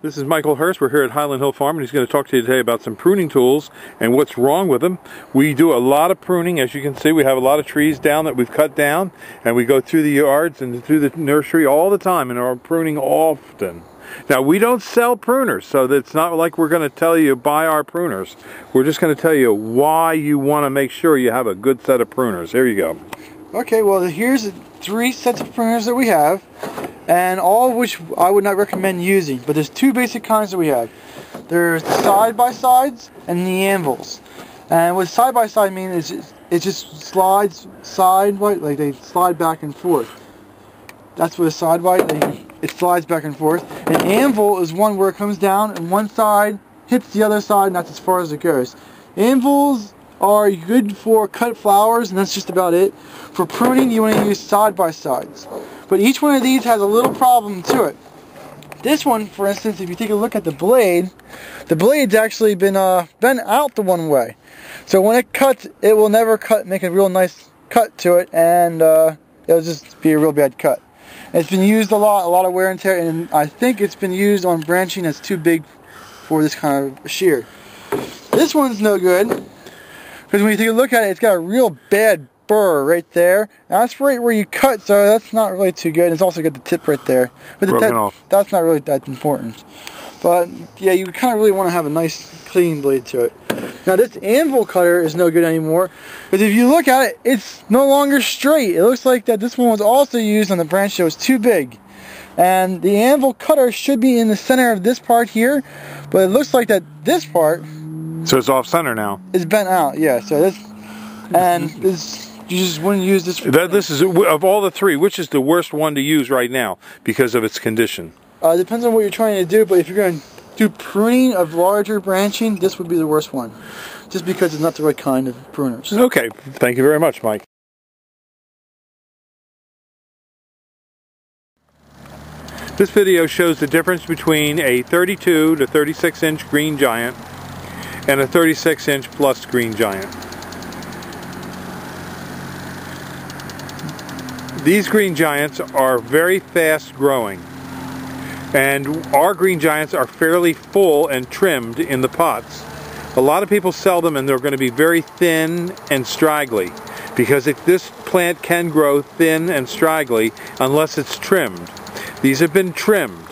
This is Michael Hurst. We're here at Highland Hill Farm, and he's going to talk to you today about some pruning tools and what's wrong with them. We do a lot of pruning. As you can see, we have a lot of trees down that we've cut down, and we go through the yards and through the nursery all the time and are pruning often. Now, we don't sell pruners, so it's not like we're going to tell you buy our pruners. We're just going to tell you why you want to make sure you have a good set of pruners. Here you go. Okay, well, here's 3 sets of pruners that we have, and all of which I would not recommend using. But there's 2 basic kinds that we have. There's the side-by-sides and the anvils. And what side-by-side means is it just slides sideways, like they slide back and forth. That's what a side-by, it slides back and forth. An anvil is one where it comes down and one side hits the other side, and that's as far as it goes. Anvils are good for cut flowers, and that's just about it. For pruning, you want to use side-by-sides. But each one of these has a little problem to it. This one, for instance, if you take a look at the blade's actually been bent out the one way. So when it cuts, it will never make a real nice cut to it, and it'll just be a real bad cut. It's been used a lot of wear and tear, and I think it's been used on branching that's too big for this kind of shear. This one's no good, because when you take a look at it, it's got a real bad burr right there. And that's right where you cut, so that's not really too good. It's also got the tip right there, but that's not really that important. But yeah, you kind of really want to have a nice clean blade to it. Now this anvil cutter is no good anymore, because if you look at it, it's no longer straight. It looks like that this one was also used on the branch that was too big. And the anvil cutter should be in the center of this part here, but it looks like that this part, so it's off center now, is bent out. Yeah, so this, and this, you just wouldn't use this. This is, of all the 3, which is the worst one to use right now because of its condition? It depends on what you're trying to do, but if you're going to do pruning of larger branching, this would be the worst one, just because it's not the right kind of pruners. Okay, thank you very much, Mike. This video shows the difference between a 32 to 36 inch Green Giant and a 36 inch plus Green Giant. These Green Giants are very fast growing, and our Green Giants are fairly full and trimmed in the pots. A lot of people sell them and they're going to be very thin and straggly, because this plant can grow thin and straggly unless it's trimmed. These have been trimmed,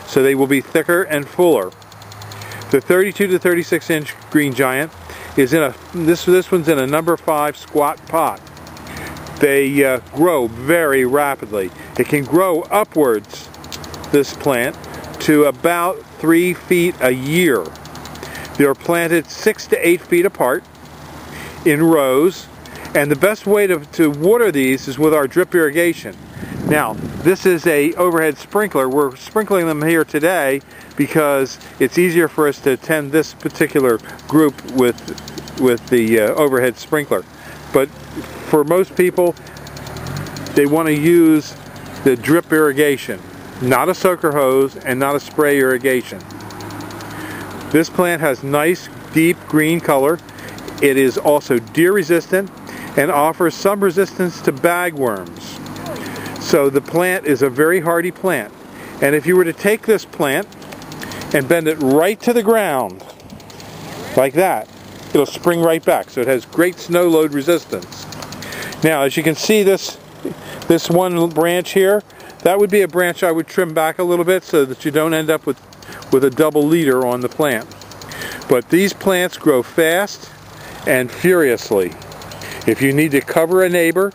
so they will be thicker and fuller. The 32 to 36 inch Green Giant is in this one's in a number 5 squat pot. They grow very rapidly. It can grow upwards, this plant, to about 3 feet a year. They're planted 6 to 8 feet apart in rows, and the best way to water these is with our drip irrigation. Now, this is a overhead sprinkler. We're sprinkling them here today because it's easier for us to tend this particular group with the overhead sprinkler. But for most people, they want to use the drip irrigation, not a soaker hose and not a spray irrigation. This plant has nice deep green color. It is also deer resistant and offers some resistance to bagworms. So the plant is a very hardy plant. And if you were to take this plant and bend it right to the ground, like that, it'll spring right back. So it has great snow load resistance. Now, as you can see, this one branch here, that would be a branch I would trim back a little bit so that you don't end up with a double leader on the plant. But these plants grow fast and furiously. If you need to cover a neighbor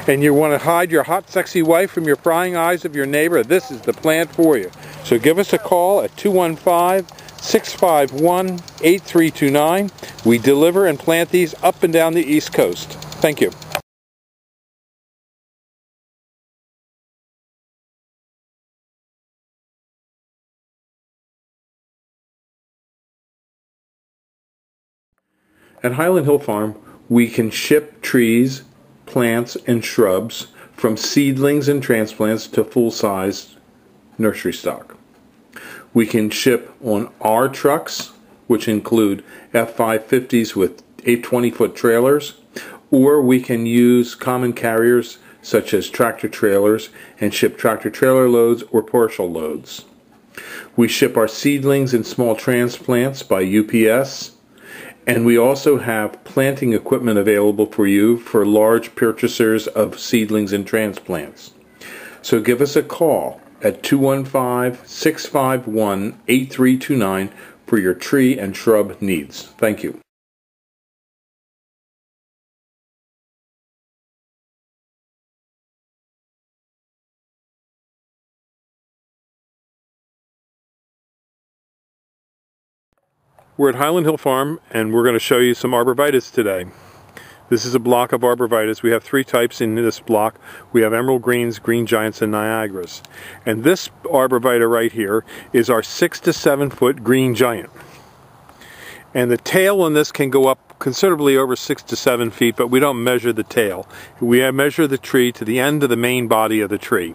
and you want to hide your hot, sexy wife from your prying eyes of your neighbor, this is the plant for you. So give us a call at 215-651-8329. We deliver and plant these up and down the East Coast. Thank you. At Highland Hill Farm, we can ship trees, plants, and shrubs from seedlings and transplants to full-size nursery stock. We can ship on our trucks, which include F550s with 20-foot trailers, or we can use common carriers such as tractor trailers and ship tractor trailer loads or partial loads. We ship our seedlings and small transplants by UPS, and we also have planting equipment available for you for large purchasers of seedlings and transplants. So give us a call at 215-651-8329 for your tree and shrub needs. Thank you. We're at Highland Hill Farm, and we're going to show you some arborvitaes today. This is a block of arborvitaes. We have three types in this block. We have emerald greens, green giants, and Niagaras. And this arborvitae right here is our 6 to 7 foot green giant. And the tail on this can go up considerably over 6 to 7 feet, but we don't measure the tail. We measure the tree to the end of the main body of the tree.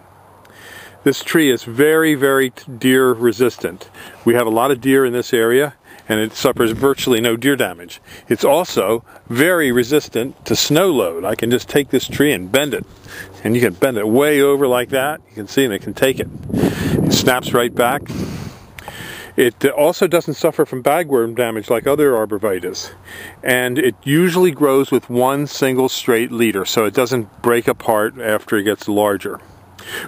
This tree is very, very deer resistant. We have a lot of deer in this area, and it suffers virtually no deer damage. It's also very resistant to snow load. I can just take this tree and bend it. And you can bend it way over like that. You can see, and it can take it. It snaps right back. It also doesn't suffer from bagworm damage like other arborvitaes. And it usually grows with one single straight leader, so it doesn't break apart after it gets larger.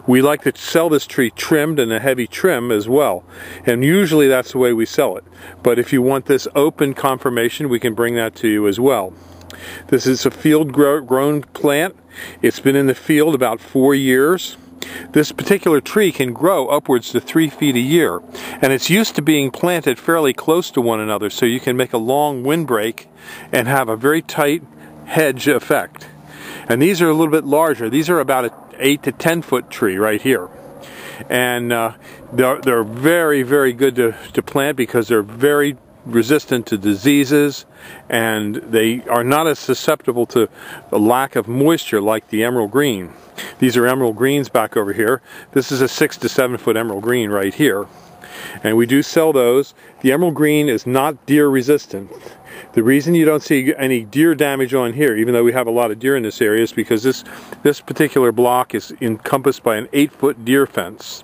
We like to sell this tree trimmed in a heavy trim as well, and usually that's the way we sell it. But if you want this open conformation, we can bring that to you as well. This is a field grown plant. It's been in the field about 4 years. This particular tree can grow upwards to 3 feet a year, and it's used to being planted fairly close to one another, so you can make a long windbreak and have a very tight hedge effect. And these are a little bit larger. These are about an 8 to 10 foot tree right here. And they're very, very good to plant because they're very resistant to diseases, and they are not as susceptible to a lack of moisture like the emerald green. These are emerald greens back over here. This is a 6 to 7 foot emerald green right here. And we do sell those. The emerald green is not deer resistant. The reason you don't see any deer damage on here, even though we have a lot of deer in this area, is because this particular block is encompassed by an 8-foot deer fence.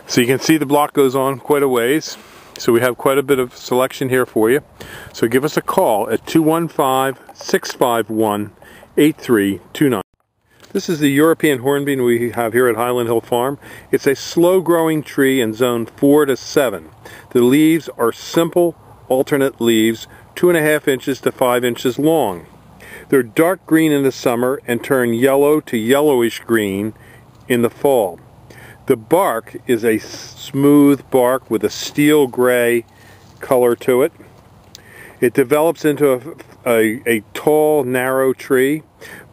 So you can see the block goes on quite a ways. So we have quite a bit of selection here for you. So give us a call at 215-651-8329. This is the European hornbeam we have here at Highland Hill Farm. It's a slow-growing tree in zone 4 to 7. The leaves are simple, alternate leaves, 2.5 inches to 5 inches long. They're dark green in the summer and turn yellow to yellowish green in the fall. The bark is a smooth bark with a steel gray color to it. It develops into a tall, narrow tree,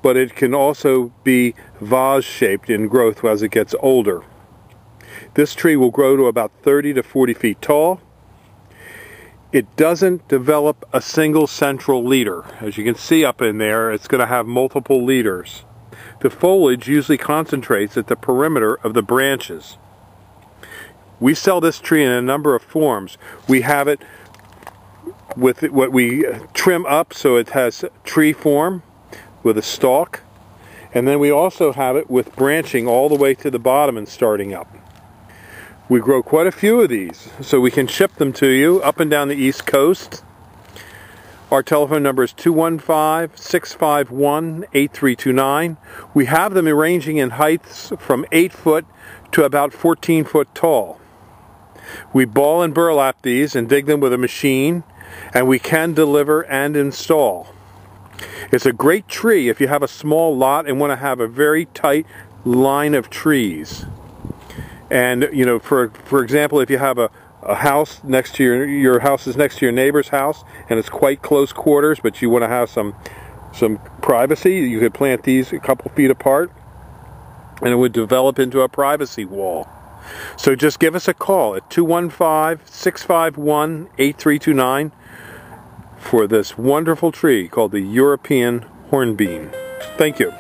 but it can also be vase-shaped in growth as it gets older. This tree will grow to about 30 to 40 feet tall. It doesn't develop a single central leader. As you can see up in there, it's going to have multiple leaders. The foliage usually concentrates at the perimeter of the branches. We sell this tree in a number of forms. We have it with what we trim up so it has tree form with a stalk, and then we also have it with branching all the way to the bottom and starting up. We grow quite a few of these, so we can ship them to you up and down the East Coast. Our telephone number is 215-651-8329. We have them ranging in heights from 8 foot to about 14 foot tall. We ball and burlap these and dig them with a machine, and we can deliver and install. It's a great tree if you have a small lot and want to have a very tight line of trees. And, you know, for example, if you have a house next to your house is next to your neighbor's house and it's quite close quarters, but you want to have some privacy, you could plant these a couple feet apart and it would develop into a privacy wall. So just give us a call at 215-651-8329 for this wonderful tree called the European hornbeam. Thank you.